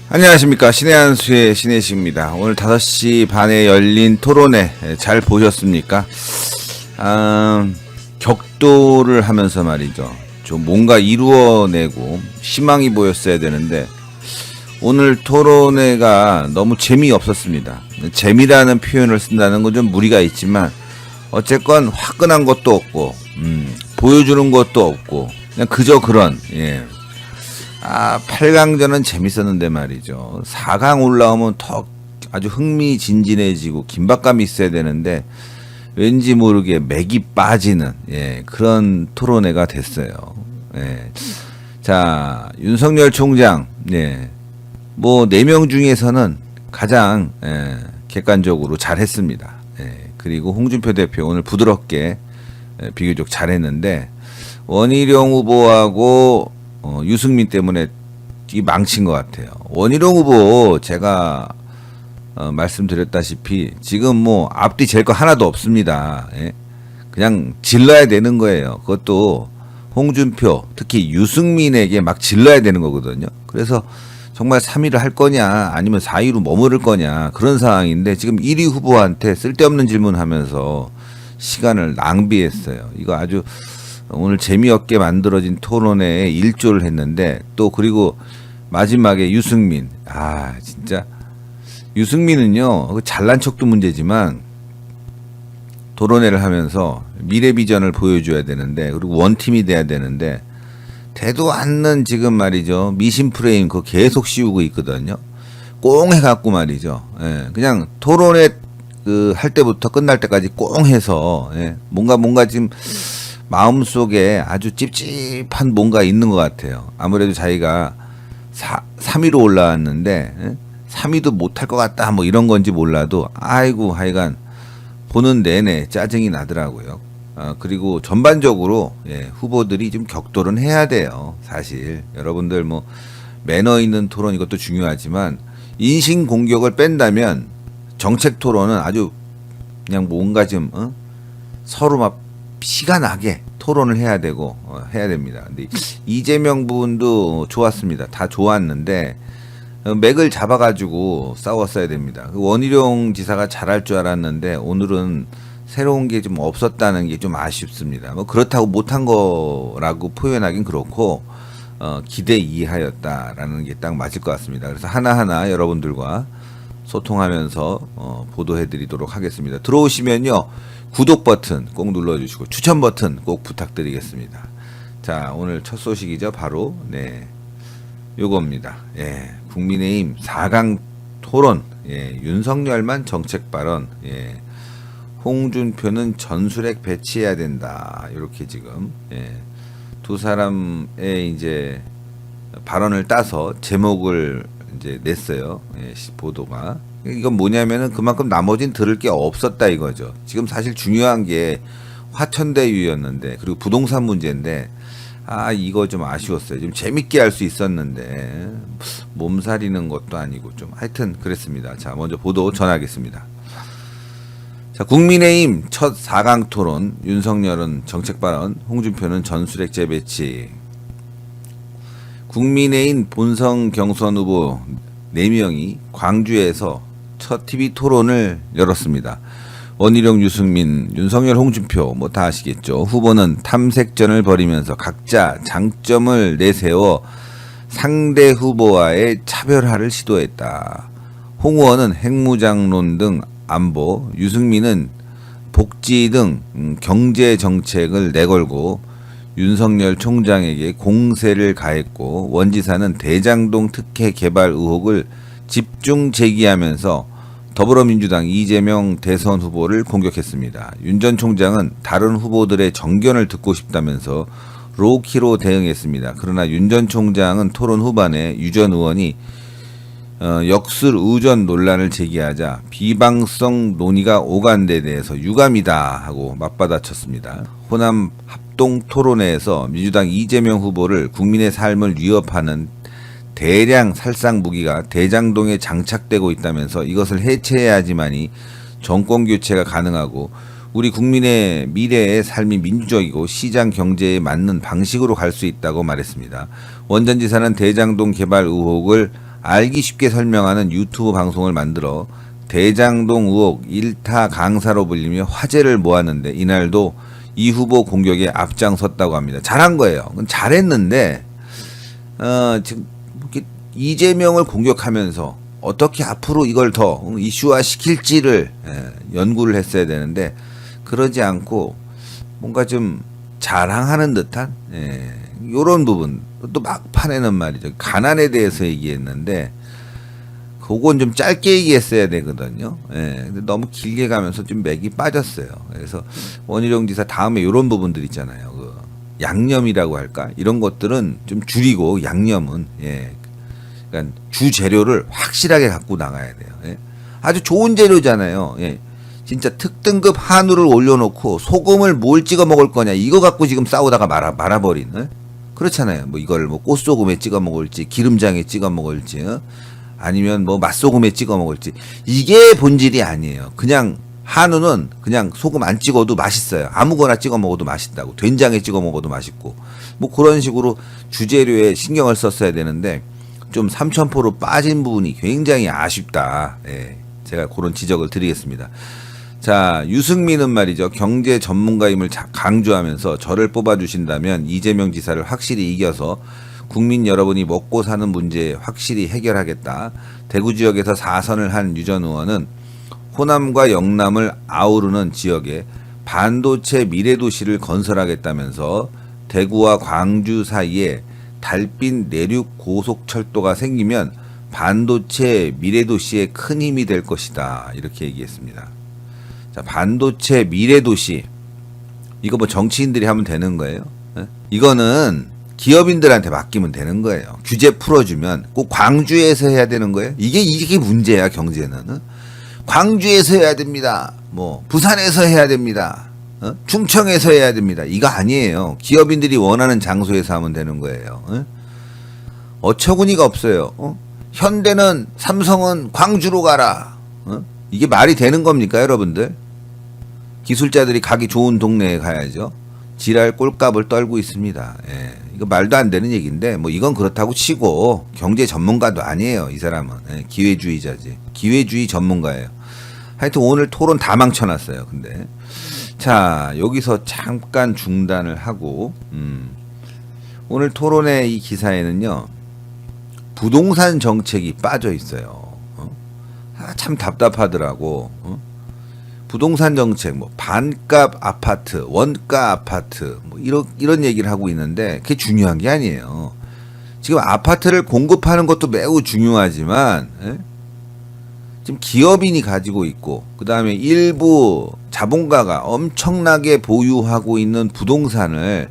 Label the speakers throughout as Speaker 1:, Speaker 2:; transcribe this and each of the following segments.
Speaker 1: 안녕하십니까. 신의 한수의 신혜식입니다. 오늘 5시 반에 열린 토론회 잘 보셨습니까? 격도를 하면서 말이죠. 좀 뭔가 이루어내고 희망이 보였어야 되는데 오늘 토론회가 너무 재미없었습니다. 재미라는 표현을 쓴다는 건 좀 무리가 있지만 어쨌건 화끈한 것도 없고 보여주는 것도 없고 그냥 그저 그런 8강전은 재밌었는데 말이죠. 4강 올라오면 더 아주 흥미진진해지고 긴박감이 있어야 되는데 왠지 모르게 맥이 빠지는 그런 토론회가 됐어요. 자, 윤석열 총장 뭐 4명 중에서는 가장 객관적으로 잘했습니다. 그리고 홍준표 대표 오늘 부드럽게 비교적 잘했는데 원희룡 후보하고 유승민 때문에 이 망친 것 같아요. 원희룡 후보 제가 말씀드렸다시피 지금 뭐 앞뒤 잴 거 하나도 없습니다. 그냥 질러야 되는 거예요. 그것도 홍준표 특히 유승민에게 막 질러야 되는 거거든요. 그래서 정말 3위를 할 거냐 아니면 4위로 머무를 거냐 그런 상황인데 지금 1위 후보한테 쓸데없는 질문하면서 시간을 낭비했어요. 이거 아주 오늘 재미없게 만들어진 토론회에 일조를 했는데 또 그리고 마지막에 유승민 진짜 유승민은요 잘난 척도 문제지만 토론회를 하면서 미래 비전을 보여줘야 되는데 그리고 원팀이 돼야 되는데 되도 않는 지금 말이죠 미신 프레임 그거 계속 씌우고 있거든요. 꽁 해갖고 말이죠. 그냥 토론회 할 때부터 끝날 때까지 꽁 해서 뭔가 지금 마음속에 아주 찝찝한 뭔가 있는 것 같아요. 아무래도 자기가 3위로 올라왔는데 3위도 못할 것 같다 뭐 이런 건지 몰라도 아이고 하여간 보는 내내 짜증이 나더라고요. 그리고 전반적으로 후보들이 좀 격돌은 해야 돼요. 사실 여러분들 뭐 매너 있는 토론 이것도 중요하지만 인신 공격을 뺀다면 정책 토론은 아주 그냥 뭔가 좀 서로 막 피가 나게 토론을 해야 되고 해야 됩니다. 근데 이재명 부분도 좋았습니다. 다 좋았는데 맥을 잡아가지고 싸웠어야 됩니다. 원희룡 지사가 잘할 줄 알았는데 오늘은 새로운 게 좀 없었다는 게 좀 아쉽습니다. 뭐 그렇다고 못한 거라고 표현하긴 그렇고 기대 이하였다라는 게 딱 맞을 것 같습니다. 그래서 하나하나 여러분들과 소통하면서 보도해드리도록 하겠습니다. 들어오시면요. 구독 버튼 꼭 눌러주시고 추천 버튼 꼭 부탁드리겠습니다. 자, 오늘 첫 소식이죠. 바로 요겁니다. 국민의힘 4강 토론 윤석열만 정책 발언 홍준표는 전술핵 배치해야 된다. 이렇게 지금 두 사람의 이제 발언을 따서 제목을 이제 냈어요. 보도가. 이건 뭐냐면은 그만큼 나머진 들을 게 없었다 이거죠. 지금 사실 중요한 게 화천대유였는데 그리고 부동산 문제인데 이거 좀 아쉬웠어요. 좀 재밌게 할 수 있었는데 몸살이는 것도 아니고 좀 하여튼 그랬습니다. 자, 먼저 보도 전하겠습니다. 자, 국민의힘 첫 4강 토론 윤석열은 정책 발언 홍준표는 전술핵 재배치. 국민의힘 본선 경선 후보 4명이 광주에서 첫 TV 토론을 열었습니다. 원희룡, 유승민, 윤석열, 홍준표 뭐 다 아시겠죠. 후보는 탐색전을 벌이면서 각자 장점을 내세워 상대 후보와의 차별화를 시도했다. 홍 의원은 핵무장론 등 안보, 유승민은 복지 등 경제 정책을 내걸고 윤석열 총장에게 공세를 가했고 원 지사는 대장동 특혜 개발 의혹을 집중 제기하면서 더불어민주당 이재명 대선 후보를 공격했습니다. 윤 전 총장은 다른 후보들의 정견을 듣고 싶다면서 로키로 대응했습니다. 그러나 윤 전 총장은 토론 후반에 유 전 의원이 역술 의전 논란을 제기하자 비방성 논의가 오간 데 대해서 유감이다 하고 맞받아쳤습니다. 호남 합동 토론회에서 민주당 이재명 후보를 국민의 삶을 위협하는 대량 살상 무기가 대장동에 장착되고 있다면서 이것을 해체해야지만이 정권 교체가 가능하고 우리 국민의 미래의 삶이 민주적이고 시장 경제에 맞는 방식으로 갈 수 있다고 말했습니다. 원 전 지사는 대장동 개발 의혹을 알기 쉽게 설명하는 유튜브 방송을 만들어 대장동 의혹 일타 강사로 불리며 화제를 모았는데 이날도 이 후보 공격에 앞장섰다고 합니다. 잘한 거예요. 잘했는데 지금 이렇게 이재명을 공격하면서 어떻게 앞으로 이걸 더 이슈화 시킬지를 연구를 했어야 되는데 그러지 않고 뭔가 좀 자랑하는 듯한 요런 부분 또 막판에는 말이죠. 가난에 대해서 얘기했는데 그건 좀 짧게 얘기했어야 되거든요. 근데 너무 길게 가면서 좀 맥이 빠졌어요. 그래서 원희룡 지사 다음에 요런 부분들 있잖아요. 그 양념이라고 할까? 이런 것들은 좀 줄이고 양념은 그러니까 주 재료를 확실하게 갖고 나가야 돼요. 아주 좋은 재료잖아요. 진짜 특등급 한우를 올려놓고 소금을 뭘 찍어 먹을 거냐 이거 갖고 지금 싸우다가 말아버린 그렇잖아요. 뭐 이걸 뭐 꽃소금에 찍어 먹을지 기름장에 찍어 먹을지 아니면 뭐 맛소금에 찍어 먹을지 이게 본질이 아니에요. 그냥 한우는 그냥 소금 안 찍어도 맛있어요. 아무거나 찍어 먹어도 맛있다고. 된장에 찍어 먹어도 맛있고 뭐 그런 식으로 주재료에 신경을 썼어야 되는데 좀 삼천포로 빠진 부분이 굉장히 아쉽다. 제가 그런 지적을 드리겠습니다. 자, 유승민은 말이죠. 경제 전문가임을 강조하면서 저를 뽑아주신다면 이재명 지사를 확실히 이겨서 국민 여러분이 먹고 사는 문제 확실히 해결하겠다. 대구 지역에서 4선을 한 유 전 의원은 호남과 영남을 아우르는 지역에 반도체 미래도시를 건설하겠다면서 대구와 광주 사이에 달빛 내륙 고속철도가 생기면 반도체 미래도시의 큰 힘이 될 것이다. 이렇게 얘기했습니다. 자, 반도체 미래도시 이거 뭐 정치인들이 하면 되는 거예요? 이거는 기업인들한테 맡기면 되는 거예요. 규제 풀어주면 꼭 광주에서 해야 되는 거예요? 이게 문제야. 경제는 광주에서 해야 됩니다. 뭐 부산에서 해야 됩니다. 충청에서 해야 됩니다. 이거 아니에요. 기업인들이 원하는 장소에서 하면 되는 거예요. 어처구니가 없어요. 현대는 삼성은 광주로 가라. 이게 말이 되는 겁니까, 여러분들? 기술자들이 가기 좋은 동네에 가야죠. 지랄 꼴값을 떨고 있습니다. 이거 말도 안 되는 얘기인데 뭐 이건 그렇다고 치고 경제 전문가도 아니에요. 이 사람은 기회주의자지. 기회주의 전문가예요. 하여튼 오늘 토론 다 망쳐놨어요. 근데 자, 여기서 잠깐 중단을 하고 오늘 토론의 이 기사에는요 부동산 정책이 빠져 있어요. 참 답답하더라고. 부동산 정책, 뭐 반값 아파트, 원가 아파트, 뭐 이런 얘기를 하고 있는데 그게 중요한 게 아니에요. 지금 아파트를 공급하는 것도 매우 중요하지만 지금 기업인이 가지고 있고 그 다음에 일부 자본가가 엄청나게 보유하고 있는 부동산을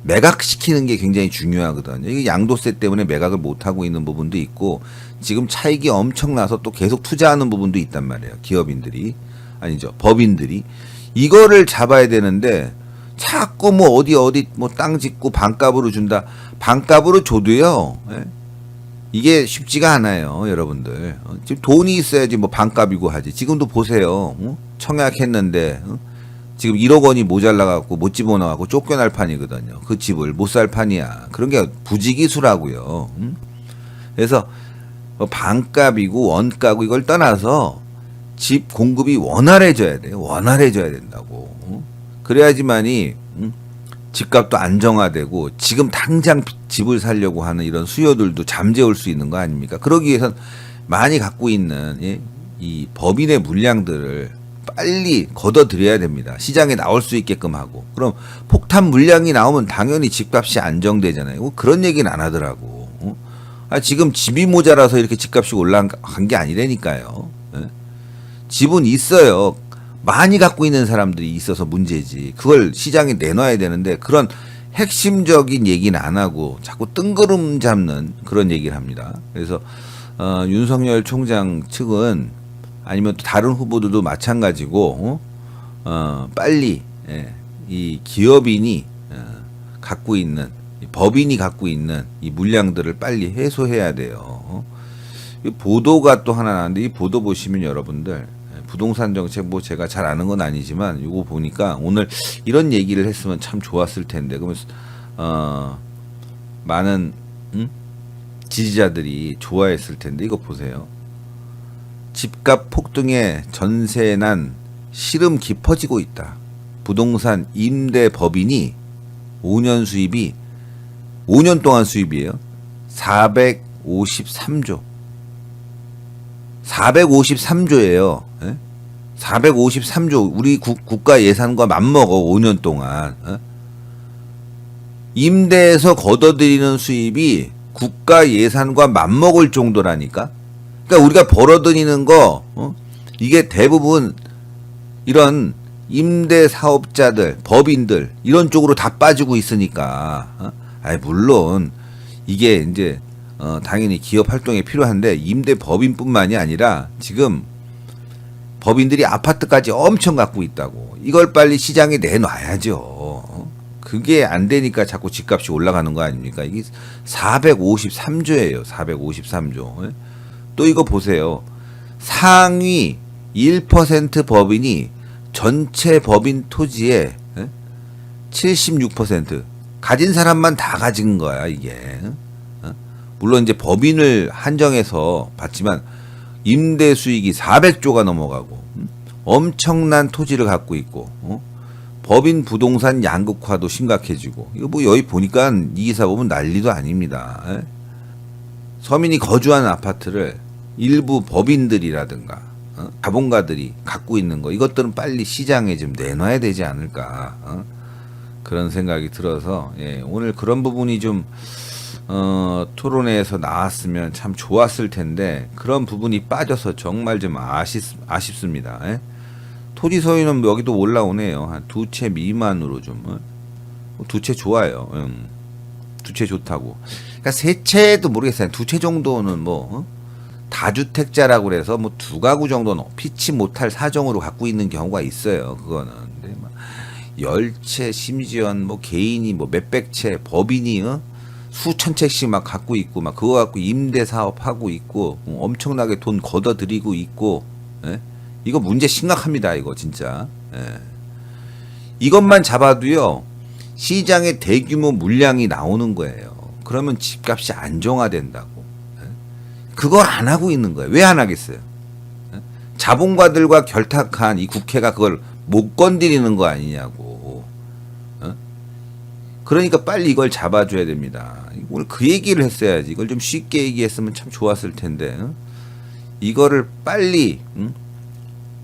Speaker 1: 매각시키는 게 굉장히 중요하거든요. 이게 양도세 때문에 매각을 못하고 있는 부분도 있고 지금 차익이 엄청나서 또 계속 투자하는 부분도 있단 말이에요. 기업인들이. 아니죠. 법인들이. 이거를 잡아야 되는데 자꾸 뭐 어디 뭐 땅 짓고 반값으로 준다. 반값으로 줘도요. 이게 쉽지가 않아요. 여러분들. 지금 돈이 있어야지 뭐 반값이고 하지. 지금도 보세요. 청약했는데 지금 1억 원이 모자라갖고 못 집어넣어갖고 쫓겨날 판이거든요. 그 집을 못 살 판이야. 그런 게 부지기수라고요. 그래서 반값이고 원가고 이걸 떠나서 집 공급이 원활해져야 돼요. 원활해져야 된다고. 그래야지만이 집값도 안정화되고 지금 당장 집을 사려고 하는 이런 수요들도 잠재울 수 있는 거 아닙니까? 그러기 위해선 많이 갖고 있는 이 법인의 물량들을 빨리 걷어들여야 됩니다. 시장에 나올 수 있게끔 하고. 그럼 폭탄 물량이 나오면 당연히 집값이 안정되잖아요. 그런 얘기는 안 하더라고. 지금 집이 모자라서 이렇게 집값이 올라간 게 아니라니까요. 집은 있어요. 많이 갖고 있는 사람들이 있어서 문제지. 그걸 시장에 내놔야 되는데 그런 핵심적인 얘기는 안 하고 자꾸 뜬구름 잡는 그런 얘기를 합니다. 그래서 윤석열 총장 측은 아니면 또 다른 후보들도 마찬가지고 빨리 이 기업인이 갖고 있는 법인이 갖고 있는 이 물량들을 빨리 해소해야 돼요. 이 보도가 또 하나 나왔는데 이 보도 보시면 여러분들 부동산 정책 뭐 제가 잘 아는 건 아니지만 이거 보니까 오늘 이런 얘기를 했으면 참 좋았을 텐데 그러면서 많은 지지자들이 좋아했을 텐데 이거 보세요. 집값 폭등에 전세 난 시름 깊어지고 있다. 부동산 임대 법인이 5년 수입이 5년 동안 수입이에요. 453조. 453조예요. 예? 453조 우리 국가 예산과 맞먹어 5년 동안. 임대에서 걷어들이는 수입이 국가 예산과 맞먹을 정도라니까. 그러니까 우리가 벌어들이는 거 이게 대부분 이런 임대 사업자들, 법인들 이런 쪽으로 다 빠지고 있으니까. 물론 이게 이제 당연히 기업 활동에 필요한데 임대 법인뿐만이 아니라 지금 법인들이 아파트까지 엄청 갖고 있다고. 이걸 빨리 시장에 내놔야죠. 그게 안 되니까 자꾸 집값이 올라가는 거 아닙니까? 이게 453조예요. 453조. 또 이거 보세요. 상위 1% 법인이 전체 법인 토지의 76% 가진 사람만 다 가진 거야, 이게. 물론 이제 법인을 한정해서 봤지만 임대 수익이 400조가 넘어가고 엄청난 토지를 갖고 있고 법인 부동산 양극화도 심각해지고 이거 뭐 여기 보니까 이 기사 보면 난리도 아닙니다. 서민이 거주하는 아파트를 일부 법인들이라든가 자본가들이 갖고 있는 거 이것들은 빨리 시장에 좀 내놔야 되지 않을까 그런 생각이 들어서 오늘 그런 부분이 좀 토론회에서 나왔으면 참 좋았을 텐데 그런 부분이 빠져서 정말 좀 아쉽습니다. 토지 소유는 여기도 올라오네요. 한 2채 미만으로 좀. 2채 좋아요. 2채 좋다고. 그러니까 3채도 모르겠어요. 2채 정도는 뭐 다주택자라고 그래서 뭐 2가구 정도는 피치 못할 사정으로 갖고 있는 경우가 있어요. 그거는. 근데 막 10채 심지어는 뭐 개인이 뭐 몇백 채 법인이 수천 채씩 막 갖고 있고 막 그거 갖고 임대 사업 하고 있고 엄청나게 돈 걷어들이고 있고. 이거 문제 심각합니다. 이거 진짜. 이것만 잡아도요 시장에 대규모 물량이 나오는 거예요. 그러면 집값이 안정화된다고. 그걸 안 하고 있는 거예요. 왜 안 하겠어요? 자본가들과 결탁한 이 국회가 그걸 못 건드리는 거 아니냐고. 그러니까 빨리 이걸 잡아줘야 됩니다. 오늘 그 얘기를 했어야지. 이걸 좀 쉽게 얘기했으면 참 좋았을 텐데. 이거를 빨리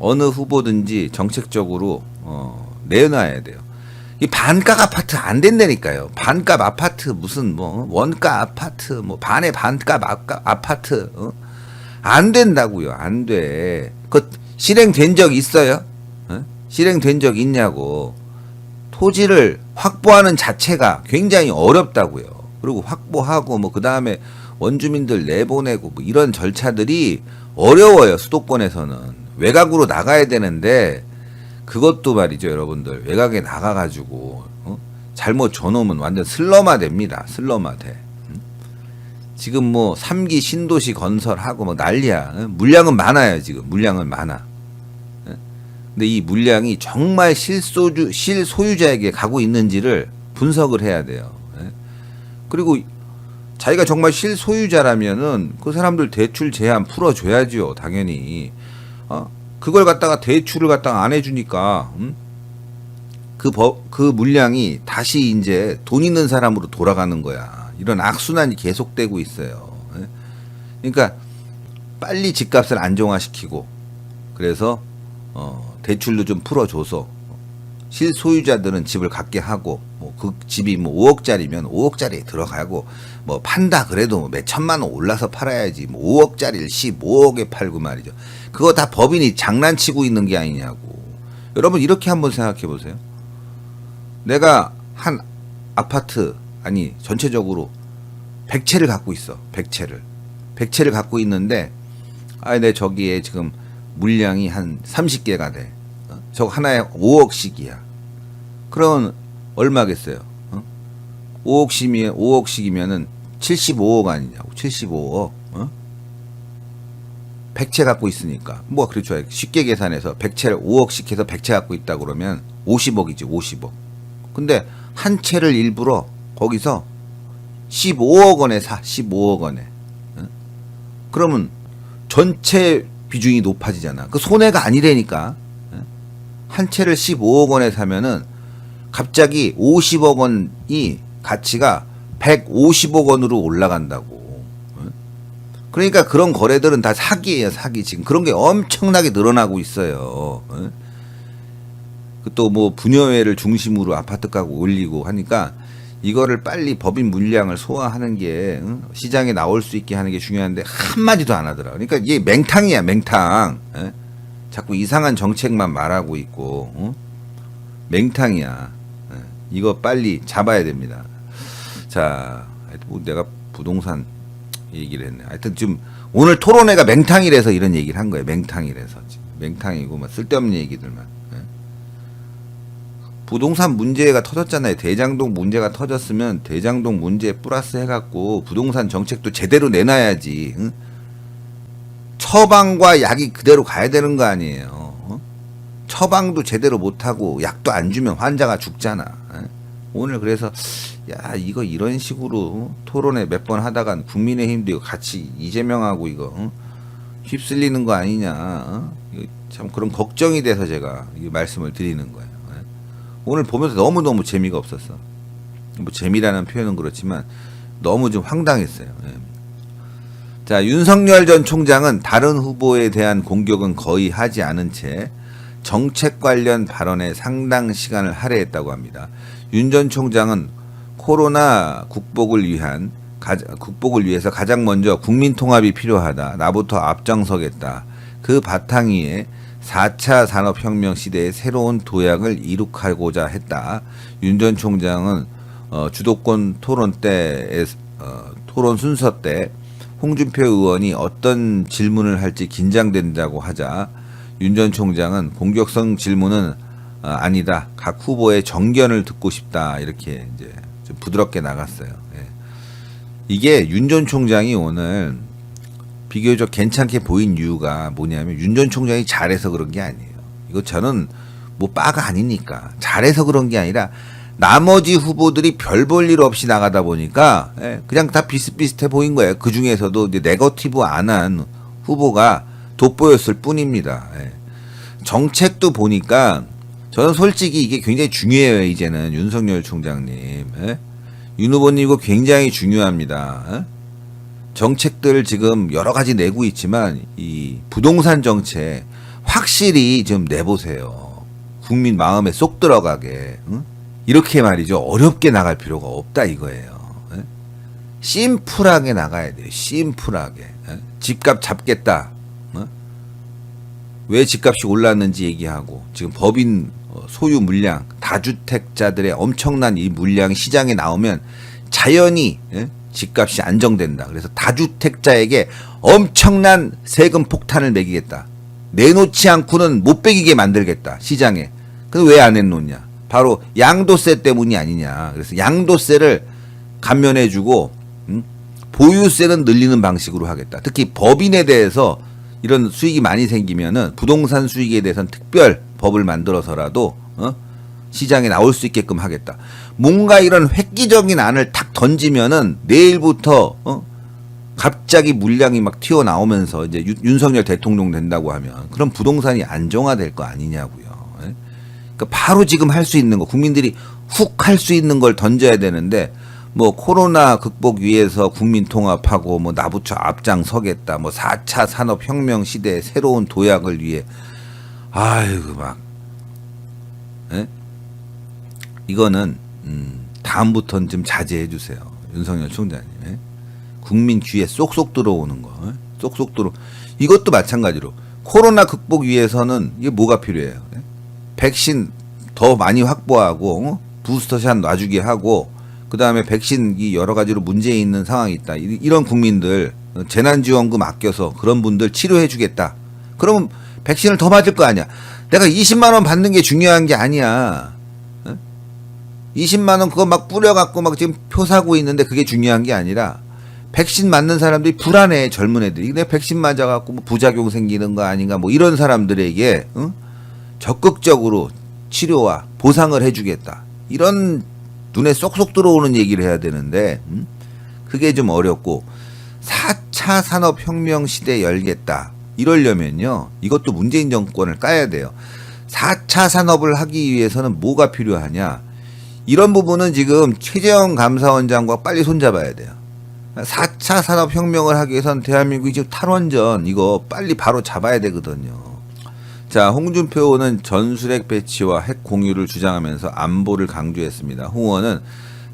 Speaker 1: 어느 후보든지 정책적으로 내놔야 돼요. 이 반값 아파트 안 된다니까요. 반값 아파트 무슨 뭐 원가 아파트 뭐 반의 반값 아파트 안 된다고요. 안 돼. 그 실행된 적 있어요? 실행된 적 있냐고. 토지를 확보하는 자체가 굉장히 어렵다고요. 그리고 확보하고 뭐 그다음에 원주민들 내보내고 뭐 이런 절차들이 어려워요. 수도권에서는. 외곽으로 나가야 되는데 그것도 말이죠. 여러분들 외곽에 나가가지고 잘못 줘놓으면 완전 슬럼화 됩니다. 슬럼화 돼. 지금 뭐 3기 신도시 건설하고 막 난리야. 물량은 많아요. 지금 물량은 많아. 근데 이 물량이 정말 실소유자에게 가고 있는지를 분석을 해야 돼요. 그리고 자기가 정말 실소유자라면은 그 사람들 대출 제한 풀어줘야죠. 당연히. 그걸 갖다가 대출을 갖다가 안 해주니까 그 물량이 다시 이제 돈 있는 사람으로 돌아가는 거야. 이런 악순환이 계속되고 있어요. 그러니까 빨리 집값을 안정화시키고 그래서 대출도 좀 풀어줘서 실소유자들은 집을 갖게 하고 뭐 그 집이 뭐 5억짜리면 5억짜리에 들어가고 뭐 판다 그래도 몇 천만 원 올라서 팔아야지 뭐 5억짜리를 15억에 팔고 말이죠. 그거 다 법인이 장난치고 있는 게 아니냐고. 여러분 이렇게 한번 생각해 보세요. 내가 한 아파트 아니 전체적으로 100채를 갖고 있어. 100채를 갖고 있는데 내 저기에 지금 물량이 한 30개가 돼. 저거 하나에 5억씩이야. 그러면 얼마겠어요? 5억씩이면은 75억 아니냐고. 75억. 100채 갖고 있으니까. 뭐가 그렇죠. 쉽게 계산해서 100채를 5억씩 해서 100채 갖고 있다 그러면 50억이지. 50억. 근데 한 채를 일부러 거기서 15억 원에 사. 15억 원에. 그러면 전체 비중이 높아지잖아. 그 손해가 아니라니까. 한 채를 15억 원에 사면은 갑자기 50억 원이 가치가 150억 원으로 올라간다고. 그러니까 그런 거래들은 다 사기예요, 사기. 지금 그런 게 엄청나게 늘어나고 있어요. 또 뭐 분여회를 중심으로 아파트 가격 올리고 하니까 이거를 빨리 법인 물량을 소화하는 게 시장에 나올 수 있게 하는 게 중요한데 한마디도 안 하더라. 그러니까 이게 맹탕이야, 맹탕. 자꾸 이상한 정책만 말하고 있고 맹탕이야. 이거 빨리 잡아야 됩니다. 자, 뭐 내가 부동산 얘기를 했네. 하여튼 지금 오늘 토론회가 맹탕이라서 이런 얘기를 한 거예요. 맹탕이라서. 맹탕이고 막 쓸데없는 얘기들만. 부동산 문제가 터졌잖아요. 대장동 문제가 터졌으면 대장동 문제 플러스 해갖고 부동산 정책도 제대로 내놔야지. 응? 처방과 약이 그대로 가야 되는 거 아니에요. 처방도 제대로 못하고 약도 안 주면 환자가 죽잖아. 오늘 그래서 야 이거 이런 식으로 토론회 몇 번 하다간 국민의힘도 이거 같이 이재명하고 이거 휩쓸리는 거 아니냐. 참 그런 걱정이 돼서 제가 이 말씀을 드리는 거예요. 오늘 보면서 너무너무 재미가 없었어. 뭐 재미라는 표현은 그렇지만 너무 좀 황당했어요. 자, 윤석열 전 총장은 다른 후보에 대한 공격은 거의 하지 않은 채 정책 관련 발언에 상당 시간을 할애했다고 합니다. 윤 전 총장은 코로나 국복을 위해서 가장 먼저 국민 통합이 필요하다. 나부터 앞장서겠다. 그 바탕 위에 4차 산업혁명 시대의 새로운 도약을 이룩하고자 했다. 윤 전 총장은 주도권 토론 순서 때 홍준표 의원이 어떤 질문을 할지 긴장된다고 하자 윤 전 총장은 공격성 질문은 아니다. 각 후보의 정견을 듣고 싶다. 이렇게 이제 좀 부드럽게 나갔어요. 이게 윤 전 총장이 오늘 비교적 괜찮게 보인 이유가 뭐냐면 윤 전 총장이 잘해서 그런 게 아니에요. 이거 저는 뭐 빠가 아니니까 잘해서 그런 게 아니라 나머지 후보들이 별 볼 일 없이 나가다 보니까 그냥 다 비슷비슷해 보인 거예요. 그 중에서도 이제 네거티브 안 한 후보가 돋보였을 뿐입니다. 정책도 보니까 저는 솔직히 이게 굉장히 중요해요. 이제는 윤석열 총장님, 윤 후보님 이거 굉장히 중요합니다. 정책들 지금 여러 가지 내고 있지만 이 부동산 정책 확실히 좀 내보세요. 국민 마음에 쏙 들어가게. 이렇게 말이죠. 어렵게 나갈 필요가 없다 이거예요. 심플하게 나가야 돼요. 심플하게. 집값 잡겠다. 왜 집값이 올랐는지 얘기하고 지금 법인 소유 물량 다주택자들의 엄청난 이 물량이 시장에 나오면 자연히 집값이 안정된다. 그래서 다주택자에게 엄청난 세금 폭탄을 매기겠다. 내놓지 않고는 못 매기게 만들겠다. 시장에. 근데 왜 안 해놓냐? 바로 양도세 때문이 아니냐. 그래서 양도세를 감면해주고 보유세는 늘리는 방식으로 하겠다. 특히 법인에 대해서 이런 수익이 많이 생기면은 부동산 수익에 대해서는 특별 법을 만들어서라도 시장에 나올 수 있게끔 하겠다. 뭔가 이런 획기적인 안을 탁 던지면은 내일부터 갑자기 물량이 막 튀어나오면서 이제 윤석열 대통령 된다고 하면 그럼 부동산이 안정화될 거 아니냐고요. 그러니까 바로 지금 할 수 있는 거 국민들이 훅 할 수 있는 걸 던져야 되는데 뭐 코로나 극복 위해서 국민 통합하고 뭐 나부터 앞장서겠다. 뭐 4차 산업혁명 시대의 새로운 도약을 위해 아이고 막 이거는 다음부터는 좀 자제해 주세요. 윤석열 총장님. 국민 귀에 쏙쏙 들어오는 거. 쏙쏙 들어. 이것도 마찬가지로 코로나 극복 위해서는 이게 뭐가 필요해요? 백신 더 많이 확보하고 부스터샷 놔주게 하고 그다음에 백신이 여러 가지로 문제 있는 상황이 있다. 이런 국민들 재난지원금 아껴서 그런 분들 치료해 주겠다. 그러면 백신을 더 맞을 거 아니야. 내가 20만 원 받는 게 중요한 게 아니야. 20만 원 그거 막 뿌려갖고 막 지금 표 사고 있는데 그게 중요한 게 아니라 백신 맞는 사람들이 불안해. 젊은 애들이. 내가 백신 맞아갖고 뭐 부작용 생기는 거 아닌가 뭐 이런 사람들에게 적극적으로 치료와 보상을 해주겠다. 이런 눈에 쏙쏙 들어오는 얘기를 해야 되는데 그게 좀 어렵고 4차 산업혁명 시대 열겠다. 이러려면요. 이것도 문재인 정권을 까야 돼요. 4차 산업을 하기 위해서는 뭐가 필요하냐. 이런 부분은 지금 최재형 감사원장과 빨리 손잡아야 돼요. 4차 산업혁명을 하기 위해서는 대한민국이 지금 탈원전 이거 빨리 바로 잡아야 되거든요. 자, 홍준표 의원은 전술핵 배치와 핵 공유를 주장하면서 안보를 강조했습니다. 홍 의원은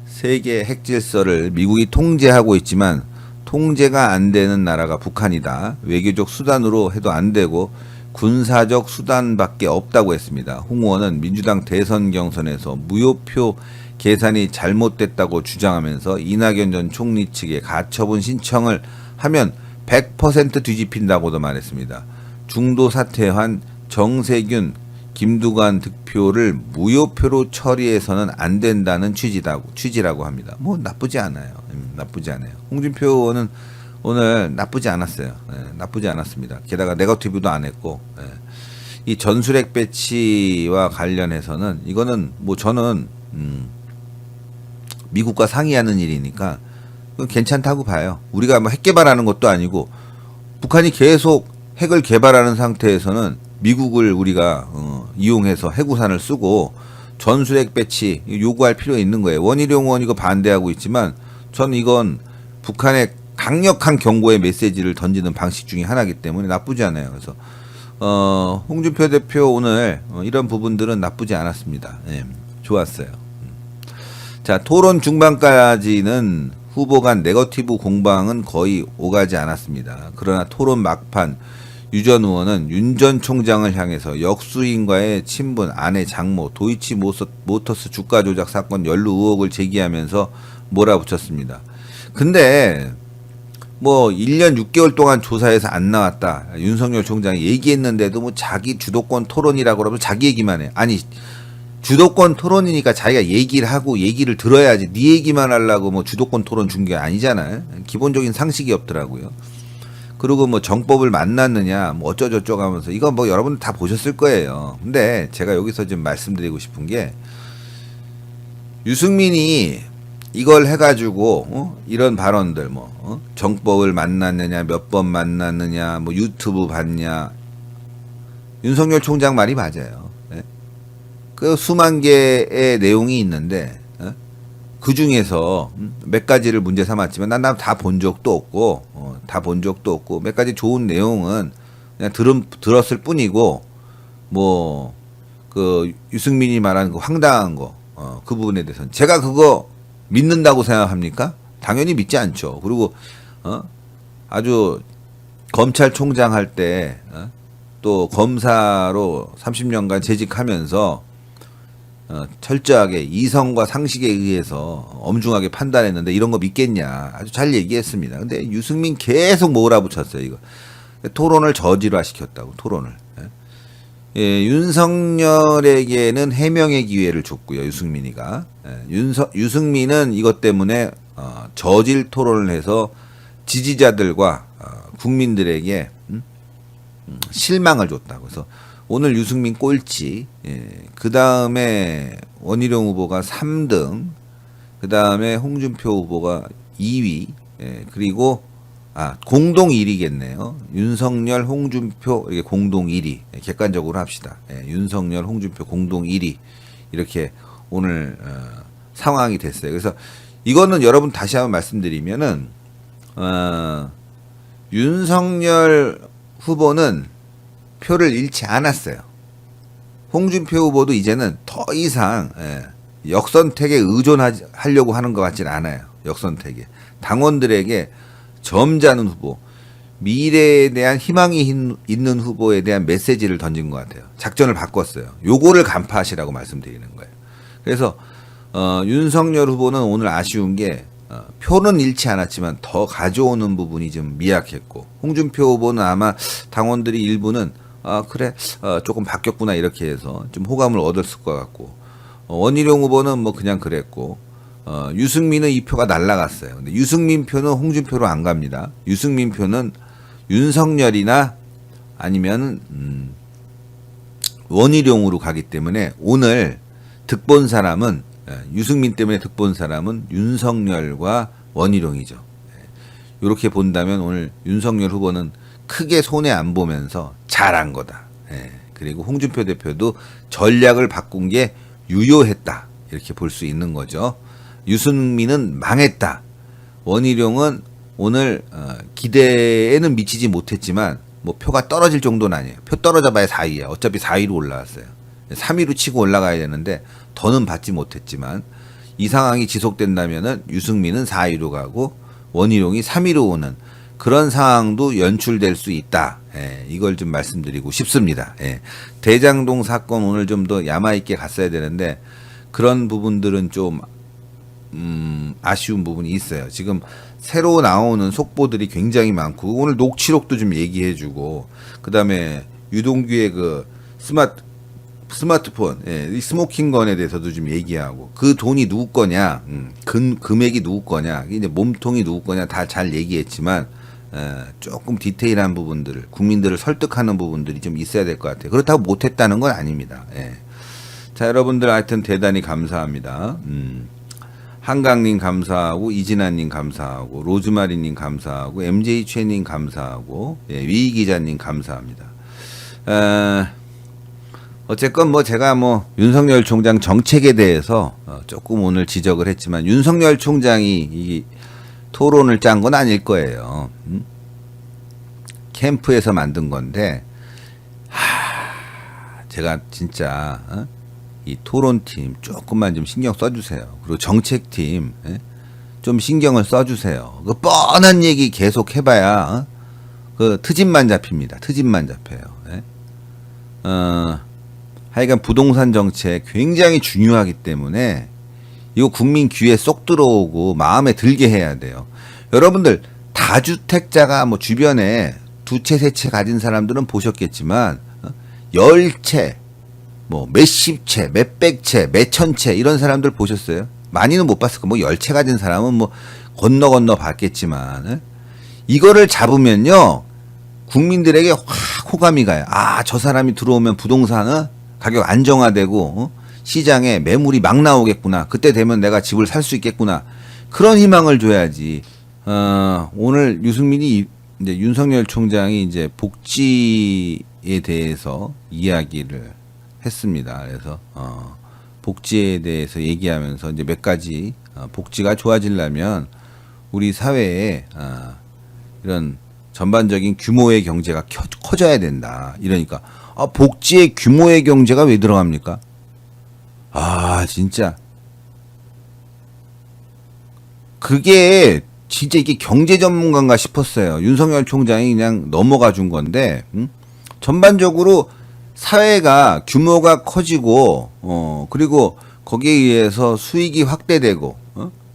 Speaker 1: 세계 핵질서를 미국이 통제하고 있지만 통제가 안 되는 나라가 북한이다. 외교적 수단으로 해도 안 되고 군사적 수단밖에 없다고 했습니다. 홍 의원은 민주당 대선 경선에서 무효표 계산이 잘못됐다고 주장하면서 이낙연 전 총리 측에 가처분 신청을 하면 100% 뒤집힌다고도 말했습니다. 중도 사퇴한 정세균, 김두관 득표를 무효표로 처리해서는 안 된다는 취지라고 합니다. 뭐 나쁘지 않아요. 나쁘지 않아요. 홍준표 의원은 오늘 나쁘지 않았어요. 나쁘지 않았습니다. 게다가 네거티브도 안 했고, 이 전술핵 배치와 관련해서는 이거는 뭐 저는 미국과 상의하는 일이니까 괜찮다고 봐요. 우리가 뭐 핵 개발하는 것도 아니고 북한이 계속 핵을 개발하는 상태에서는 미국을 우리가 이용해서 해구산을 쓰고 전술핵 배치 요구할 필요 있는 거예요. 원희룡 의원 이거 반대하고 있지만 저는 이건 북한의 강력한 경고의 메시지를 던지는 방식 중에 하나이기 때문에 나쁘지 않아요. 그래서 홍준표 대표 오늘 이런 부분들은 나쁘지 않았습니다. 좋았어요. 자, 토론 중반까지는 후보 간 네거티브 공방은 거의 오가지 않았습니다. 그러나 토론 막판 유 전 의원은 윤 전 총장을 향해서 역수인과의 친분, 아내 장모, 도이치모터스 주가 조작 사건 연루 의혹을 제기하면서 몰아붙였습니다. 근데 뭐 1년 6개월 동안 조사해서 안 나왔다. 윤석열 총장이 얘기했는데도 뭐 자기 주도권 토론이라고 그러면 자기 얘기만 해. 아니 주도권 토론이니까 자기가 얘기를 하고 얘기를 들어야지. 네 얘기만 하려고 뭐 주도권 토론 준 게 아니잖아요. 기본적인 상식이 없더라고요. 그리고 뭐 정법을 만났느냐 뭐 어쩌저쩌고 하면서 이거 뭐 여러분 다 보셨을 거예요. 근데 제가 여기서 좀 말씀드리고 싶은 게 유승민이 이걸 해가지고 이런 발언들 뭐 정법을 만났느냐 몇 번 만났느냐 뭐 유튜브 봤냐 윤석열 총장 말이 맞아요. 그 수만 개의 내용이 있는데 그 중에서 몇 가지를 문제 삼았지만 난 다 본 적도 없고 다 본 적도 없고 몇 가지 좋은 내용은 그냥 들었을 뿐이고 뭐 그 유승민이 말한 그 황당한 거 그 부분에 대해서는 제가 그거 믿는다고 생각합니까? 당연히 믿지 않죠. 그리고 아주 검찰총장 할 때 또 검사로 30년간 재직하면서 철저하게 이성과 상식에 의해서 엄중하게 판단했는데 이런 거 믿겠냐. 아주 잘 얘기했습니다. 근데 유승민 계속 몰아붙였어요. 이거 토론을 저질화 시켰다고. 토론을. 예, 윤석열에게는 해명의 기회를 줬고요. 유승민이가. 유승민은 이것 때문에 저질 토론을 해서 지지자들과 국민들에게 실망을 줬다고. 그래서 오늘 유승민 꼴찌, 그 다음에 원희룡 후보가 3등, 그 다음에 홍준표 후보가 2위, 그리고 공동 1위겠네요. 윤석열, 홍준표 이렇게 공동 1위, 객관적으로 합시다. 윤석열, 홍준표 공동 1위 이렇게 오늘 상황이 됐어요. 그래서 이거는 여러분 다시 한번 말씀드리면은 윤석열 후보는 표를 잃지 않았어요. 홍준표 후보도 이제는 더 이상 역선택에 의존하려고 하는 것 같지는 않아요. 역선택에. 당원들에게 점잖은 후보, 미래에 대한 희망이 있는 후보에 대한 메시지를 던진 것 같아요. 작전을 바꿨어요. 요거를 간파하시라고 말씀드리는 거예요. 그래서 윤석열 후보는 오늘 아쉬운 게 표는 잃지 않았지만 더 가져오는 부분이 좀 미약했고, 홍준표 후보는 아마 당원들이 일부는 그래 조금 바뀌었구나 이렇게 해서 좀 호감을 얻었을 것 같고, 원희룡 후보는 뭐 그냥 그랬고, 유승민은 이 표가 날라갔어요. 근데 유승민 표는 홍준표로 안 갑니다. 유승민 표는 윤석열이나 아니면 원희룡으로 가기 때문에 오늘 득본 사람은 유승민 때문에 득본 사람은 윤석열과 원희룡이죠. 이렇게 본다면 오늘 윤석열 후보는 크게 손해 안 보면서 잘한 거다. 예. 그리고 홍준표 대표도 전략을 바꾼 게 유효했다. 이렇게 볼 수 있는 거죠. 유승민은 망했다. 원희룡은 오늘 기대에는 미치지 못했지만 뭐 표가 떨어질 정도는 아니에요. 표 떨어져 봐야 4위야. 어차피 4위로 올라왔어요. 3위로 치고 올라가야 되는데 더는 받지 못했지만 이 상황이 지속된다면은 유승민은 4위로 가고 원희룡이 3위로 오는 그런 상황도 연출될 수 있다. 예, 이걸 좀 말씀드리고 싶습니다. 예. 대장동 사건 오늘 좀 더 야마있게 갔어야 되는데 그런 부분들은 좀 아쉬운 부분이 있어요. 지금 새로 나오는 속보들이 굉장히 많고 오늘 녹취록도 좀 얘기해주고 그 다음에 유동규의 그 스마트폰, 예, 이 스모킹건에 대해서도 좀 얘기하고 그 돈이 누구 거냐, 금액이 누구 거냐, 이제 몸통이 누구 거냐 다 잘 얘기했지만 조금 디테일한 부분들, 국민들을 설득하는 부분들이 좀 있어야 될 것 같아요. 그렇다고 못했다는 건 아닙니다. 예. 자, 여러분들 하여튼 대단히 감사합니다. 한강님 감사하고 이진아님 감사하고 로즈마리님 감사하고 MJ 최님 감사하고 예, 위 기자님 감사합니다. 어쨌건 뭐 제가 뭐 윤석열 총장 정책에 대해서 조금 오늘 지적을 했지만 윤석열 총장이 이 토론을 짠 건 아닐 거예요. 캠프에서 만든 건데 제가 진짜 이 토론팀 조금만 좀 신경 써주세요. 그리고 정책팀 좀 신경을 써주세요. 그 뻔한 얘기 계속 해봐야 그 트집만 잡힙니다. 트집만 잡혀요. 하여간 부동산 정책 굉장히 중요하기 때문에 이거 국민 귀에 쏙 들어오고 마음에 들게 해야 돼요. 여러분들 다주택자가 뭐 주변에 두 채, 세 채 가진 사람들은 보셨겠지만 10채, 뭐 몇십 채, 몇백 채, 몇천 채 이런 사람들 보셨어요? 많이는 못 봤을 거예요. 뭐 10채 가진 사람은 뭐 건너 봤겠지만 이거를 잡으면요 국민들에게 확 호감이 가요. 아, 저 사람이 들어오면 부동산은 가격 안정화되고 시장에 매물이 막 나오겠구나. 그때 되면 내가 집을 살 수 있겠구나. 그런 희망을 줘야지. 오늘 유승민이 이제 윤석열 총장이 이제 복지에 대해서 이야기를 했습니다. 그래서 복지에 대해서 얘기하면서 이제 몇 가지 복지가 좋아지려면 우리 사회에 이런 전반적인 규모의 경제가 커져야 된다. 이러니까 복지의 규모의 경제가 왜 들어갑니까? 진짜 그게 진짜 이게 경제 전문가인가 싶었어요. 윤석열 총장이 그냥 넘어가 준 건데 전반적으로 사회가 규모가 커지고 그리고 거기에 의해서 수익이 확대되고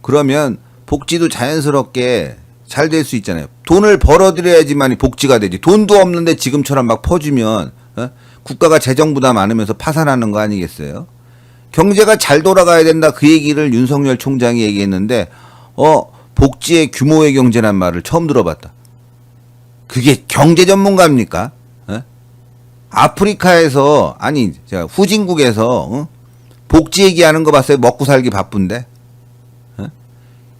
Speaker 1: 그러면 복지도 자연스럽게 잘 될 수 있잖아요. 돈을 벌어들여야지만 복지가 되지. 돈도 없는데 지금처럼 막 퍼주면 국가가 재정 부담 많으면서 파산하는 거 아니겠어요? 경제가 잘 돌아가야 된다 그 얘기를 윤석열 총장이 얘기했는데 복지의 규모의 경제란 말을 처음 들어봤다. 그게 경제 전문가입니까? 아프리카에서 아니 제가 후진국에서 복지 얘기하는 거 봤어요? 먹고 살기 바쁜데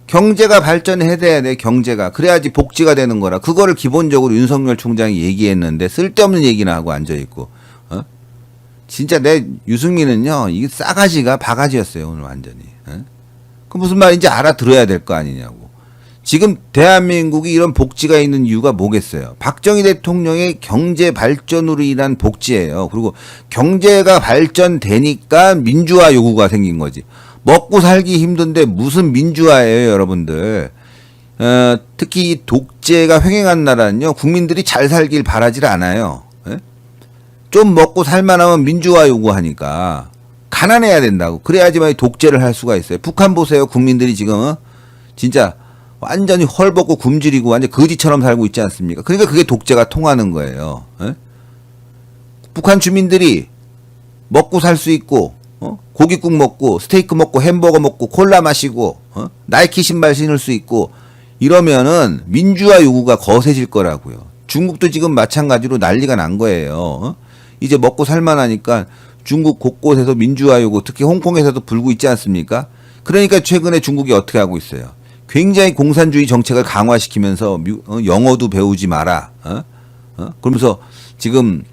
Speaker 1: 경제가 발전해야 돼. 경제가 그래야지 복지가 되는 거라. 그거를 기본적으로 윤석열 총장이 얘기했는데 쓸데없는 얘기나 하고 앉아있고 진짜 내 유승민은요 이게 싸가지가 바가지였어요 오늘 완전히. 그 무슨 말인지 알아들어야 될 거 아니냐고. 지금 대한민국이 이런 복지가 있는 이유가 뭐겠어요? 박정희 대통령의 경제 발전으로 인한 복지예요. 그리고 경제가 발전되니까 민주화 요구가 생긴 거지. 먹고 살기 힘든데 무슨 민주화예요, 여러분들. 특히 이 독재가 횡행한 나라는요, 국민들이 잘 살길 바라질 않아요. 좀 먹고 살만하면 민주화 요구하니까 가난해야 된다고. 그래야지만 독재를 할 수가 있어요. 북한 보세요, 국민들이 지금 진짜 완전히 헐벗고 굶주리고 완전 거지처럼 살고 있지 않습니까? 그러니까 그게 독재가 통하는 거예요. 북한 주민들이 먹고 살 수 있고 고깃국 먹고 스테이크 먹고 햄버거 먹고 콜라 마시고 나이키 신발 신을 수 있고 이러면은 민주화 요구가 거세질 거라고요. 중국도 지금 마찬가지로 난리가 난 거예요. 이제 먹고 살만하니까 중국 곳곳에서 민주화 요구 특히 홍콩에서도 불고 있지 않습니까? 그러니까 최근에 중국이 어떻게 하고 있어요? 굉장히 공산주의 정책을 강화시키면서 영어도 배우지 마라. 그러면서 지금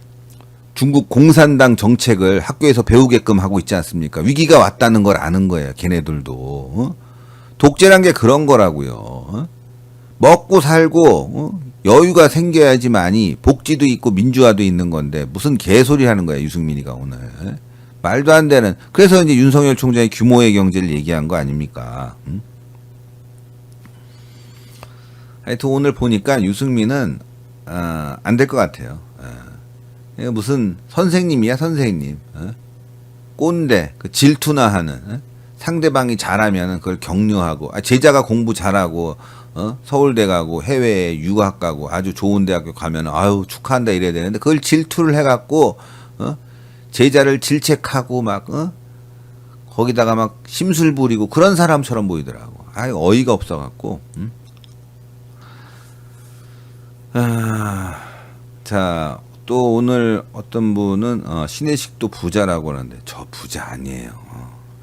Speaker 1: 중국 공산당 정책을 학교에서 배우게끔 하고 있지 않습니까? 위기가 왔다는 걸 아는 거예요. 걔네들도. 독재란 게 그런 거라고요. 먹고 살고 여유가 생겨야지만이 복지도 있고 민주화도 있는 건데 무슨 개소리 하는 거야 유승민이가 오늘. 말도 안 되는. 그래서 이제 윤석열 총장이 규모의 경제를 얘기한 거 아닙니까? 하여튼 오늘 보니까 유승민은 안 될 것 같아요. 무슨 선생님이야 선생님. 꼰대 그 질투나 하는. 상대방이 잘하면 그걸 격려하고 제자가 공부 잘하고 서울대 가고 해외에 유학 가고 아주 좋은 대학교 가면 아유 축하한다 이래야 되는데 그걸 질투를 해갖고 제자를 질책하고 막 거기다가 막 심술 부리고 그런 사람처럼 보이더라고. 아유 어이가 없어갖고. 자, 또 오늘 어떤 분은 신혜식도 부자라고 하는데 저 부자 아니에요.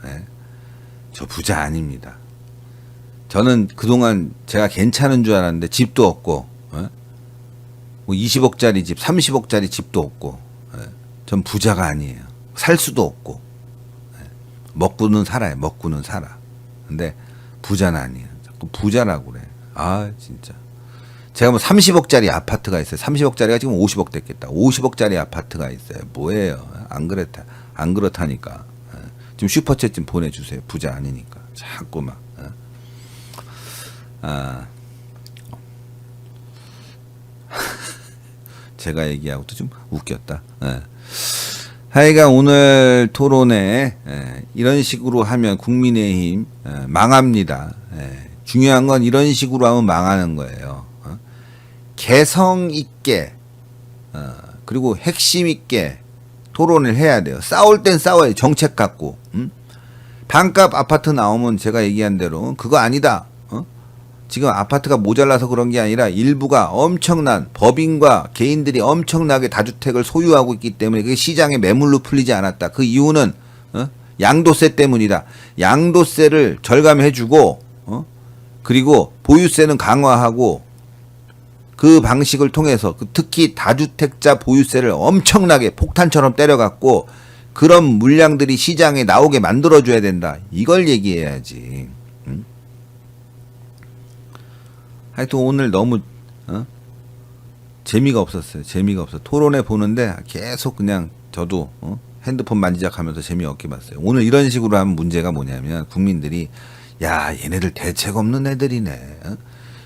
Speaker 1: 네? 저 부자 아닙니다. 저는 그동안 제가 괜찮은 줄 알았는데 집도 없고 뭐 20억짜리 집, 30억짜리 집도 없고 전 부자가 아니에요. 살 수도 없고 먹고는 살아요. 먹고는 살아. 근데 부자는 아니에요. 자꾸 부자라고 그래. 아 진짜. 제가 뭐 30억짜리 아파트가 있어요. 30억짜리가 지금 50억 됐겠다. 50억짜리 아파트가 있어요. 뭐예요? 안 그렇다니까. 좀 슈퍼챗 좀 보내주세요. 부자 아니니까. 자꾸 막. 제가 얘기하고도 좀 웃겼다. 하여간 오늘 토론에 이런 식으로 하면 국민의힘 망합니다. 중요한 건 이런 식으로 하면 망하는 거예요. 개성 있게 그리고 핵심 있게 토론을 해야 돼요. 싸울 땐 싸워야 정책 갖고. 반값 아파트 나오면 제가 얘기한 대로 그거 아니다. 지금 아파트가 모자라서 그런 게 아니라 일부가 엄청난 법인과 개인들이 엄청나게 다주택을 소유하고 있기 때문에 그게 시장에 매물로 풀리지 않았다. 그 이유는 양도세 때문이다. 양도세를 절감해주고 그리고 보유세는 강화하고 그 방식을 통해서 특히 다주택자 보유세를 엄청나게 폭탄처럼 때려갖고 그런 물량들이 시장에 나오게 만들어줘야 된다. 이걸 얘기해야지. 하여튼 오늘 너무 재미가 없었어요. 재미가 없어. 토론회 보는데 계속 그냥 저도 핸드폰 만지작하면서 재미없게 봤어요. 오늘 이런 식으로 하면 문제가 뭐냐면 국민들이 야 얘네들 대책 없는 애들이네.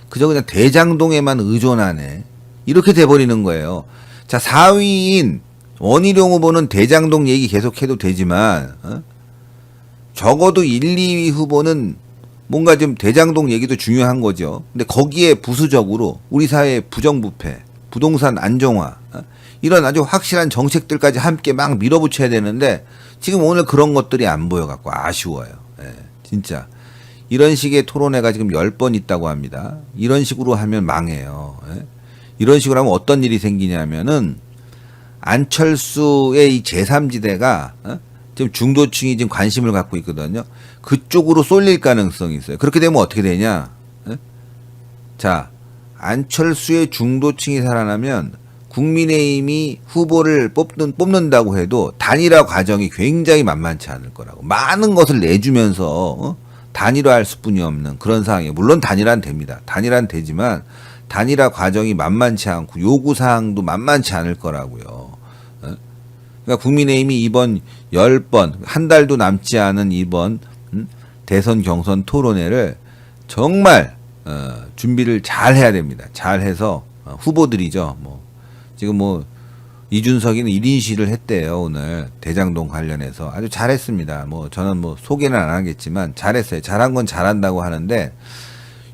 Speaker 1: 그저 그냥 대장동에만 의존하네. 이렇게 돼버리는 거예요. 자 4위인 원희룡 후보는 대장동 얘기 계속해도 되지만 적어도 1, 2위 후보는 뭔가 좀 대장동 얘기도 중요한 거죠. 근데 거기에 부수적으로 우리 사회의 부정부패, 부동산 안정화 이런 아주 확실한 정책들까지 함께 막 밀어붙여야 되는데 지금 오늘 그런 것들이 안 보여갖고 아쉬워요. 진짜. 이런 식의 토론회가 지금 10번 있다고 합니다. 이런 식으로 하면 망해요. 이런 식으로 하면 어떤 일이 생기냐면은 안철수의 이 제3지대가 지금 중도층이 지금 관심을 갖고 있거든요. 그쪽으로 쏠릴 가능성이 있어요. 그렇게 되면 어떻게 되냐? 자, 안철수의 중도층이 살아나면 국민의힘이 후보를 뽑는다고 해도 단일화 과정이 굉장히 만만치 않을 거라고. 많은 것을 내주면서 단일화할 수뿐이 없는 그런 상황이에요. 물론 단일화는 됩니다. 단일화는 되지만 단일화 과정이 만만치 않고 요구사항도 만만치 않을 거라고요. 그러니까 국민의힘이 이번 10번, 한 달도 남지 않은 이번 대선 경선 토론회를 정말 준비를 잘 해야 됩니다. 잘 해서 후보들이죠. 지금 이준석이는 1인 시를 했대요. 오늘 대장동 관련해서 아주 잘했습니다. 저는 소개는 안 하겠지만 잘했어요. 잘한 건 잘한다고 하는데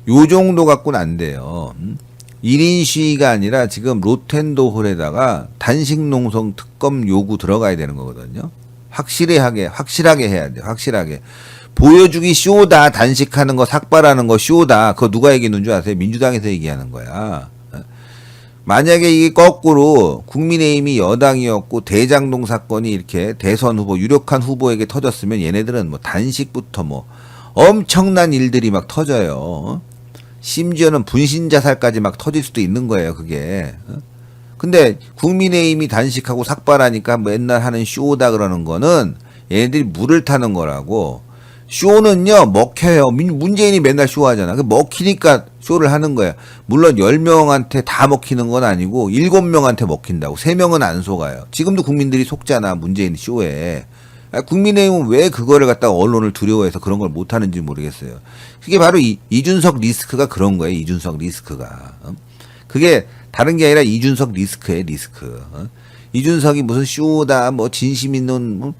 Speaker 1: 요 정도 갖고는 안 돼요. 1인 시위가 아니라 지금 로텐도홀에다가 단식 농성 특검 요구 들어가야 되는 거거든요. 확실하게 해야 돼요. 확실하게. 보여주기 쇼다. 단식하는 거 삭발하는 거 쇼다. 그거 누가 얘기하는 줄 아세요? 민주당에서 얘기하는 거야. 만약에 이게 거꾸로 국민의힘이 여당이었고 대장동 사건이 이렇게 대선 후보 유력한 후보에게 터졌으면 얘네들은 단식부터 엄청난 일들이 막 터져요. 심지어는 분신 자살까지 막 터질 수도 있는 거예요, 그게. 근데 국민의힘이 단식하고 삭발하니까 맨날 하는 쇼다 그러는 거는 얘네들이 물을 타는 거라고. 쇼는요, 먹혀요. 문재인이 맨날 쇼하잖아. 먹히니까 쇼를 하는 거야. 물론 10명한테 다 먹히는 건 아니고 7명한테 먹힌다고. 3명은 안 속아요. 지금도 국민들이 속잖아, 문재인 쇼에. 국민의힘은 왜 그거를 갖다가 언론을 두려워해서 그런 걸 못하는지 모르겠어요. 그게 바로 이준석 리스크가 그런 거예요. 이준석 리스크가. 그게 다른 게 아니라 이준석 리스크예요. 리스크. 이준석이 무슨 쇼다, 뭐 진심 있는 뭐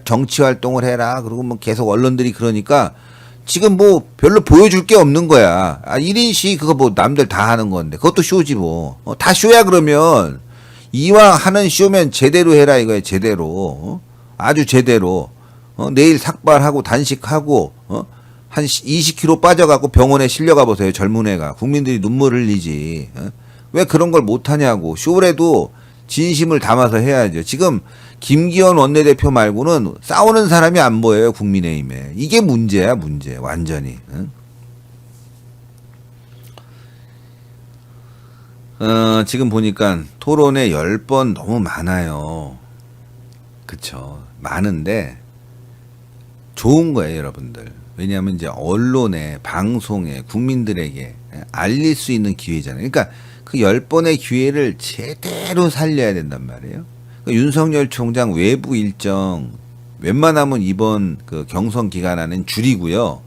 Speaker 1: 정치 활동을 해라. 그리고 뭐 계속 언론들이 그러니까 지금 뭐 별로 보여줄 게 없는 거야. 1인 시 그거 뭐 남들 다 하는 건데 그것도 쇼지 뭐. 다 쇼야 그러면. 이왕 하는 쇼면 제대로 해라 이거야. 제대로. 아주 제대로. 내일 삭발하고 단식하고 한 20kg 빠져갖고 병원에 실려가 보세요. 젊은 애가. 국민들이 눈물 흘리지. 왜 그런 걸 못하냐고. 쇼라도 진심을 담아서 해야죠. 지금 김기현 원내대표 말고는 싸우는 사람이 안 보여요. 국민의힘에. 이게 문제야. 문제. 완전히. 지금 보니까 토론에 10번 너무 많아요. 그쵸. 많은데 좋은 거예요, 여러분들. 왜냐하면 이제 언론에, 방송에, 국민들에게 알릴 수 있는 기회잖아요. 그러니까 그 10번의 기회를 제대로 살려야 된단 말이에요. 그러니까 윤석열 총장 외부 일정 웬만하면 이번 그 경선 기간 안엔 줄이고요.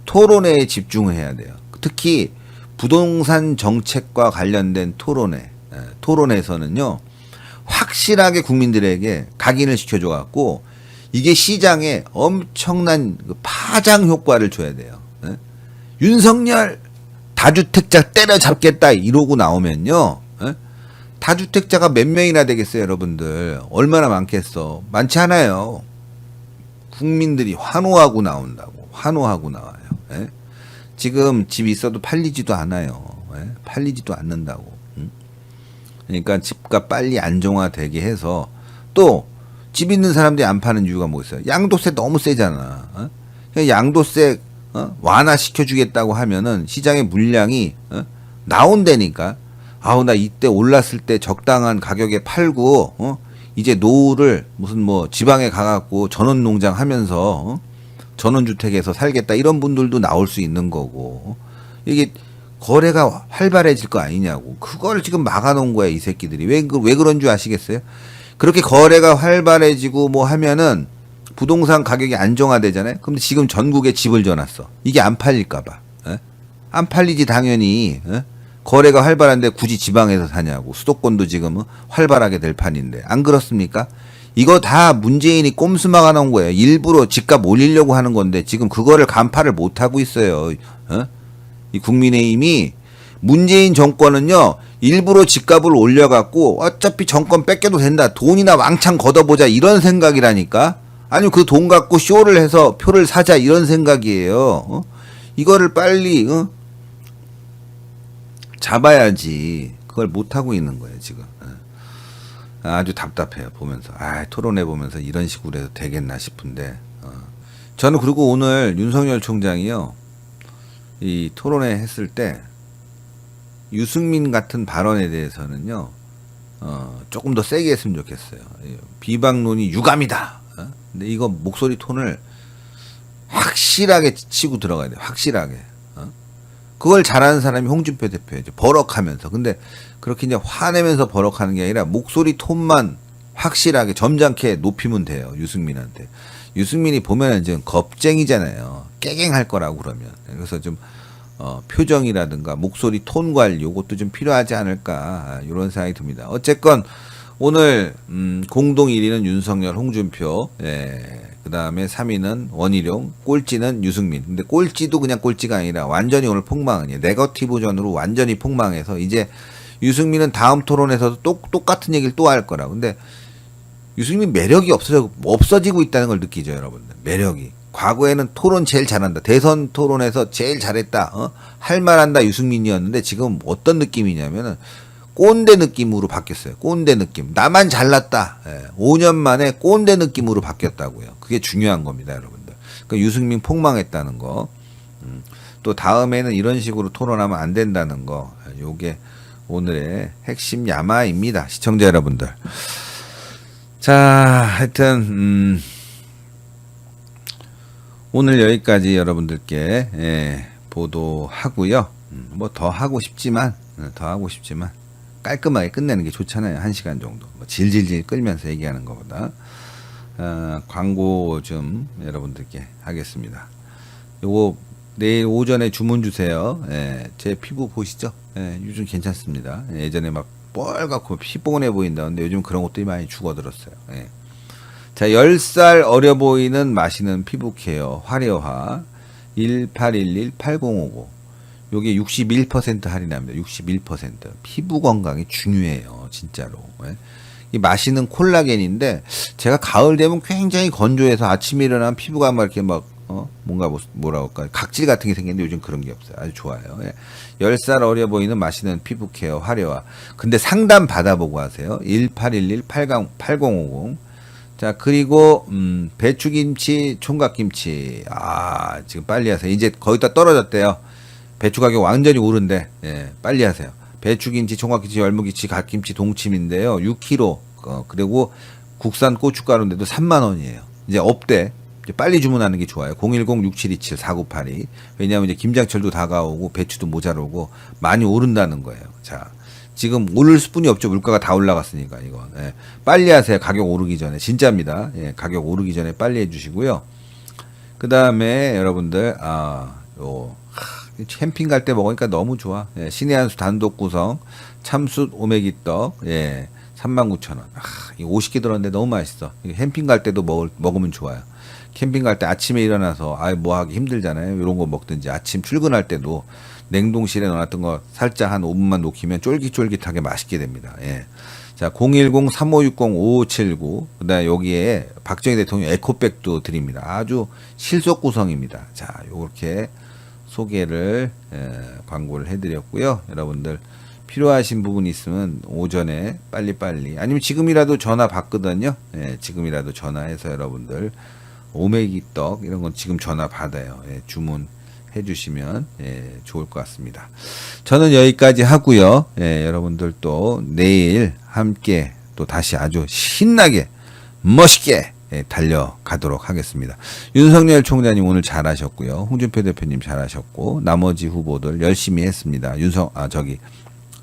Speaker 1: 토론회에 집중해야 돼요. 특히 부동산 정책과 관련된 토론에서는요. 확실하게 국민들에게 각인을 시켜줘 갖고 이게 시장에 엄청난 파장 효과를 줘야 돼요. 윤석열 다주택자 때려잡겠다 이러고 나오면요. 다주택자가 몇 명이나 되겠어요, 여러분들. 얼마나 많겠어. 많지 않아요. 국민들이 환호하고 나온다고. 환호하고 나와요. 지금 집 있어도 팔리지도 않아요. 팔리지도 않는다고. 그러니까 집값 빨리 안정화되게 해서 또 집 있는 사람들이 안 파는 이유가 뭐 있어요? 양도세 너무 세잖아. 양도세 완화시켜주겠다고 하면은 시장의 물량이 나온다니까. 아우 나 이때 올랐을 때 적당한 가격에 팔고 이제 노후를 무슨 뭐 지방에 가갖고 전원농장 하면서 전원주택에서 살겠다 이런 분들도 나올 수 있는 거고 이게 거래가 활발해질 거 아니냐고. 그걸 지금 막아놓은 거야 이 새끼들이. 왜 그런 줄 아시겠어요? 그렇게 거래가 활발해지고 뭐 하면은 부동산 가격이 안정화되잖아요. 그럼 지금 전국에 집을 져놨어. 이게 안 팔릴까봐. 안 팔리지 당연히. 거래가 활발한데 굳이 지방에서 사냐고. 수도권도 지금 활발하게 될 판인데. 안 그렇습니까? 이거 다 문재인이 꼼수 막아놓은 거예요. 일부러 집값 올리려고 하는 건데 지금 그거를 간파를 못하고 있어요. 이 국민의힘이 문재인 정권은요. 일부러 집값을 올려갖고 어차피 정권 뺏겨도 된다. 돈이나 왕창 걷어보자 이런 생각이라니까. 아니면 그 돈 갖고 쇼를 해서 표를 사자 이런 생각이에요. 이거를 빨리 잡아야지. 그걸 못하고 있는 거예요 지금. 아주 답답해요 보면서. 토론해 보면서 이런 식으로 해도 되겠나 싶은데. 저는 그리고 오늘 윤석열 총장이요. 이 토론회 했을 때 유승민 같은 발언에 대해서는요. 조금 더 세게 했으면 좋겠어요. 비방론이 유감이다. 근데 이거 목소리 톤을 확실하게 치고 들어가야 돼요. 확실하게. 그걸 잘하는 사람이 홍준표 대표예요. 버럭하면서. 근데 그렇게 이제 화내면서 버럭하는 게 아니라 목소리 톤만 확실하게 점잖게 높이면 돼요. 유승민한테. 유승민이 보면은 지금 겁쟁이잖아요. 깨갱할 거라고 그러면. 그래서 좀 표정이라든가 목소리 톤 관리 요것도 좀 필요하지 않을까 이런 생각이 듭니다. 어쨌건 오늘 공동 1위는 윤석열, 홍준표, 그 다음에 3위는 원희룡, 꼴찌는 유승민. 근데 꼴찌도 그냥 꼴찌가 아니라 완전히 오늘 폭망이에요. 네거티브전으로 완전히 폭망해서 이제 유승민은 다음 토론에서도 똑같은 얘기를 또 할 거라. 근데 유승민 매력이 없어지고 있다는 걸 느끼죠, 여러분들. 매력이. 과거에는 토론 제일 잘한다. 대선 토론에서 제일 잘했다. 할 말한다 유승민이었는데 지금 어떤 느낌이냐면은 꼰대 느낌으로 바뀌었어요. 꼰대 느낌. 나만 잘났다. 5년 만에 꼰대 느낌으로 바뀌었다고요. 그게 중요한 겁니다, 여러분들. 그러니까 유승민 폭망했다는 거. 또 다음에는 이런 식으로 토론하면 안 된다는 거. 요게 오늘의 핵심 야마입니다. 시청자 여러분들. 자, 하여튼 오늘 여기까지 여러분들께 보도하고요. 뭐 더 하고 싶지만 깔끔하게 끝내는 게 좋잖아요. 1시간 정도. 뭐 질질질 끌면서 얘기하는 것보다. 광고 좀 여러분들께 하겠습니다. 요거 내일 오전에 주문 주세요. 제 피부 보시죠? 요즘 괜찮습니다. 예전에 막 뻘겋고 피곤해 보인다는데 요즘 그런 것들이 많이 죽어들었어요. 자, 10살 어려 보이는 마시는 피부 케어 화려화 1811-8050. 요게 61% 할인합니다. 61%. 피부 건강이 중요해요. 진짜로. 이 마시는 콜라겐인데 제가 가을 되면 굉장히 건조해서 아침에 일어나면 피부가 막 이렇게 막 뭔가 뭐라 할까 각질 같은 게 생기는데 요즘 그런 게 없어요. 아주 좋아요. 10살 어려 보이는 마시는 피부 케어 화려화. 근데 상담 받아보고 하세요. 1811-8050. 자, 그리고 배추김치, 총각김치. 지금 빨리 하세요. 이제 거의 다 떨어졌대요. 배추 가격 완전히 오른데 빨리 하세요. 배추김치, 총각김치, 열무김치, 갓김치, 동치미인데요. 6kg. 그리고 국산 고춧가루인데도 3만 원이에요. 이제 없대. 이제 빨리 주문하는 게 좋아요. 010-6727-4982. 왜냐하면 이제 김장철도 다가오고 배추도 모자라고 많이 오른다는 거예요. 자, 지금 오를 수뿐이 없죠. 물가가 다 올라갔으니까 이건. 빨리 하세요. 가격 오르기 전에. 진짜입니다. 가격 오르기 전에 빨리 해주시고요. 그 다음에 여러분들 캠핑 갈 때 먹으니까 너무 좋아. 신의 한수 단독 구성 참숯 오메기떡 39,000원. 이거 50개 들었는데 너무 맛있어. 캠핑 갈 때도 먹으면 좋아요. 캠핑 갈 때 아침에 일어나서 뭐 하기 힘들잖아요. 이런 거 먹든지 아침 출근할 때도 냉동실에 넣어놨던 거 살짝 한 5분만 녹이면 쫄깃쫄깃하게 맛있게 됩니다. 자, 010-3560-5579. 그다음에 여기에 박정희 대통령 에코백도 드립니다. 아주 실속 구성입니다. 자, 요렇게 소개를 광고를 해드렸고요. 여러분들 필요하신 부분 있으면 오전에 빨리빨리 아니면 지금이라도 전화 받거든요. 지금이라도 전화해서 여러분들 오메기떡 이런 건 지금 전화 받아요. 주문해 주시면 좋을 것 같습니다. 저는 여기까지 하고요. 여러분들 또 내일 함께 또 다시 아주 신나게 멋있게 달려가도록 하겠습니다. 윤석열 총장님 오늘 잘하셨고요. 홍준표 대표님 잘하셨고 나머지 후보들 열심히 했습니다.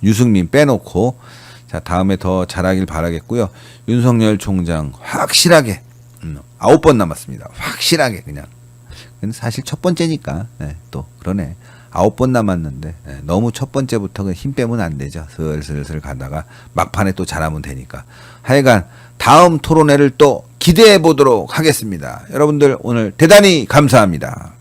Speaker 1: 유승민 빼놓고 자 다음에 더 잘하길 바라겠고요. 윤석열 총장 확실하게 9번 남았습니다. 확실하게 그냥. 근데 사실 첫 번째니까 또 그러네. 9번 남았는데 너무 첫 번째부터 힘 빼면 안 되죠. 슬슬 가다가 막판에 또 잘하면 되니까. 하여간 다음 토론회를 또 기대해 보도록 하겠습니다. 여러분들 오늘 대단히 감사합니다.